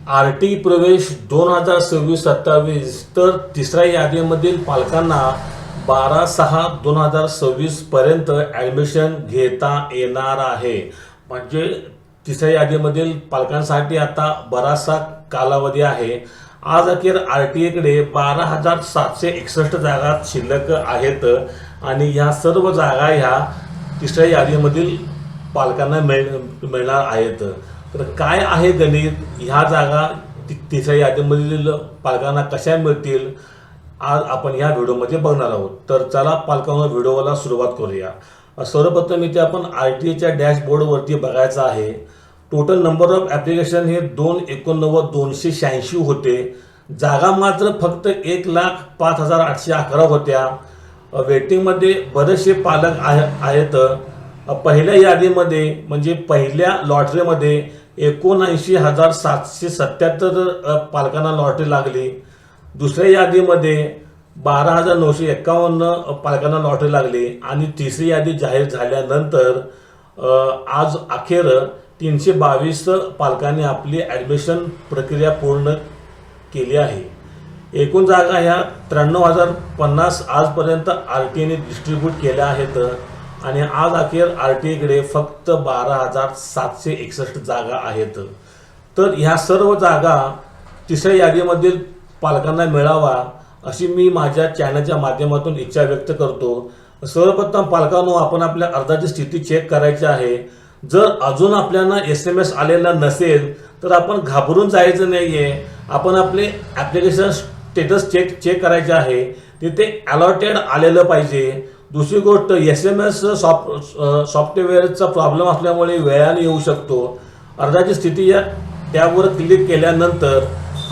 RT प्रवेश 2026-27 तर तिसऱ्या यादीमधील पालकांना 12/6/2026 पर्यंत ॲडमिशन घेता येणार आहे. म्हणजे तिसऱ्या यादीमधील पालकांसाठी आता बराचसा कालावधी आहे. आज अखेर RTAकडे 12,761 जागा शिल्लक आहेत आणि ह्या सर्व जागा ह्या तिसऱ्या यादीमधील पालकांना मिळणार आहेत. तर काय आहे गणित, ह्या जागा तिसऱ्या यादीमधील पालकांना कशा मिळतील, आज आपण या व्हिडिओमध्ये बघणार आहोत. तर चला पालकांना व्हिडिओला सुरुवात करूया. सर्वप्रथम इथे आपण RTAच्या डॅशबोर्डवरती बघायचं आहे. टोटल नंबर ऑफ ॲप्लिकेशन हे 289,286 होते. जागा मात्र फक्त 1,05,811 होत्या. वेटिंगमध्ये बरेचसे पालक आहेत. पहिल्या यादीमध्ये म्हणजे पहिल्या लॉटरीमध्ये 79,777 पालकांना लॉटरी लागली. दुसऱ्या यादीमध्ये 12,951 पालकांना लॉटरी लागली आणि तिसरी यादी जाहीर झाल्यानंतर आज अखेर 322 पालकांनी आपली ॲडमिशन प्रक्रिया पूर्ण केली आहे. एकूण जागा ह्या 93,050 आजपर्यंत RTAने डिस्ट्रीब्यूट केल्या आहेत आणि आज अखेर RTAकडे फक्त 12,761 जागा आहेत. तर ह्या सर्व जागा तिसऱ्या यादीमधील पालकांना मिळावा अशी मी माझ्या चॅनलच्या माध्यमातून इच्छा व्यक्त करतो. सर्वप्रथम पालकांनो, आपण आपल्या अर्जाची स्थिती चेक करायची आहे. जर अजून आपल्याला SMS आलेला नसेल तर आपण घाबरून जायचं नाही आहे. आपण आपले ॲप्लिकेशन स्टेटस चेक करायचे आहे. तिथे अलॉटेड आलेलं पाहिजे. दुसरी गोष्ट, SMS सॉफ्टवेअरचा प्रॉब्लेम असल्यामुळे वेळाने येऊ शकतो. अर्जाची स्थिती या टॅबवर क्लिक केल्यानंतर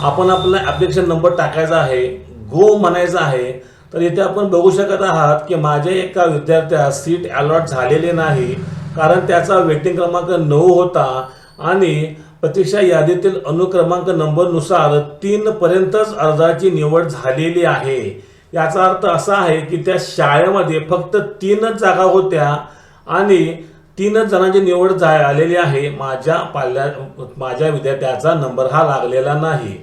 आपण आपला ॲप्लिकेशन नंबर टाकायचा आहे, गो म्हणायचं आहे. तर इथे आपण बघू शकत आहात की माझ्या एका विद्यार्थ्यास सीट अलॉट झालेली नाही, कारण त्याचा वेटिंग क्रमांक 9 होता आणि प्रतीक्षा यादीतील अनुक्रमांक नंबरनुसार 3 पर्यंतच अर्जाची निवड झालेली आहे. याचा अर्थ असा आहे की त्या शाळेमध्ये फक्त 3च जागा होत्या आणि 3च जणांची निवड झालेली आहे. माझ्या विद्यार्थ्याचा नंबर हा लागलेला नाही.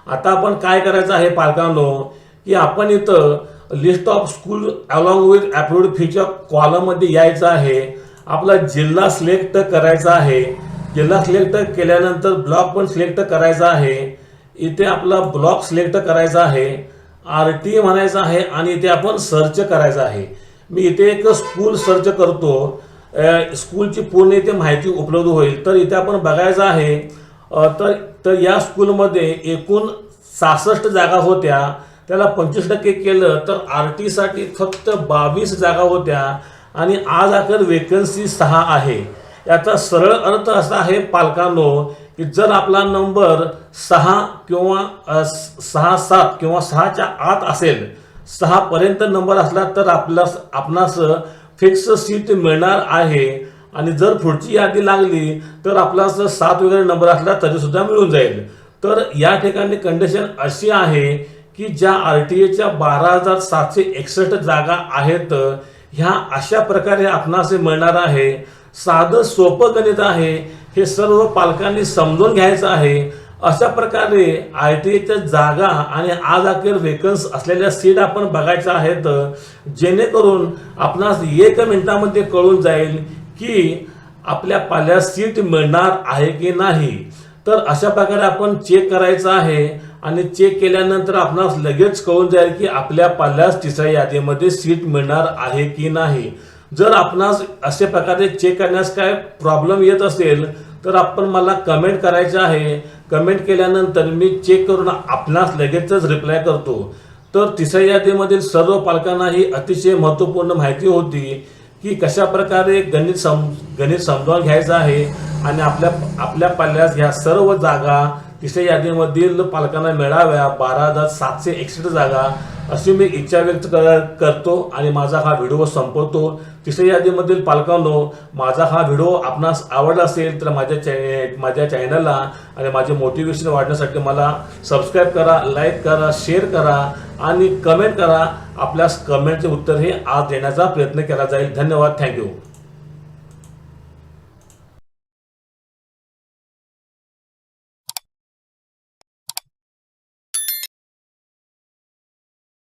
आता आपण काय करायचं आहे पालकांनो, की आपण इथं list of school along with approved फीच्या कॉलममध्ये यायचं आहे. आपला जिल्हा सिलेक्ट करायचा आहे. जिल्हा सिलेक्ट केल्यानंतर ब्लॉक पण सिलेक्ट करायचा आहे. इथे आपला ब्लॉक सिलेक्ट करायचा आहे, RTA म्हणायचं आहे आणि इथे आपण सर्च करायचं आहे. मी इथे एक स्कूल सर्च करतो. स्कूलची पूर्ण इथे माहिती उपलब्ध होईल. तर इथे आपण बघायचं आहे. तर या स्कूलमध्ये एकूण 66 जागा होत्या. त्याला 25% केलं तर RT साठी फक्त 22 जागा होत्या आणि आज अखेर वेकन्सी 6 आहे. याचा सरळ अर्थ असा आहे पालकांनो, की जर आपला नंबर 6 किंवा 6-7 किंवा 6च्या आत असेल, 6 पर्यंत नंबर असला तर आपणास फिक्स सीट मिळणार आहे. आणि जर पुढची यादी लागली तर आपल्यास 7 वगैरे नंबर असला तरी सुद्धा मिळून जाईल. तर या ठिकाणी कंडिशन अशी आहे की ज्या RTAच्या 12,761 जागा आहेत, ह्या अशा प्रकारे आपणास मिळणार आहे. साधं सोपं गणित आहे. हे सर्व पालकांनी समजून घ्यायचं आहे. अशा प्रकारे RTAच्या जागा आणि आज अखेर वेकन्स असलेल्या सीट आपण बघायच्या आहेत, जेणेकरून आपणास 1 मिनिटामध्ये कळून जाईल की आपल्या पाल्यास सीट मिळणार आहे की नाही. तर अशा प्रकारे आपण चेक करायचं आहे आणि चेक केल्यानंतर आपणास लगेच कळून जाईल की आपल्या पाल्यास तिसऱ्या यादीमध्ये सीट मिळणार आहे की नाही. जर आपणास अशा प्रकारे चेक करण्यास काय प्रॉब्लेम येत असेल तर आपण मला कमेंट करायचे आहे. कमेंट केल्यानंतर मी चेक करून आपणास लगेचच रिप्लाय करतो. तर तिसऱ्या यादीमधील सर्व पालकांना ही अतिशय महत्त्वपूर्ण माहिती होती की कशा प्रकारे गणित समजावून घ्यायचं आहे आणि आपल्या पाल्यास ह्या सर्व जागा तिसऱ्या यादीमधील पालकांना मिळाव्या, 12,761 जागा, अशी मी इच्छा व्यक्त करतो आणि माझा हा व्हिडिओ संपवतो. तिसऱ्या यादीमधील पालकांनो, माझा हा व्हिडिओ आपणास आवडला असेल तर माझ्या चॅनलला आणि माझे मोटिवेशन वाढण्यासाठी मला सबस्क्राईब करा, लाईक करा, शेअर करा आणि कमेंट करा. आपल्यास कमेंटचे उत्तर हे आज देण्याचा प्रयत्न केला जाईल. धन्यवाद. थँक्यू.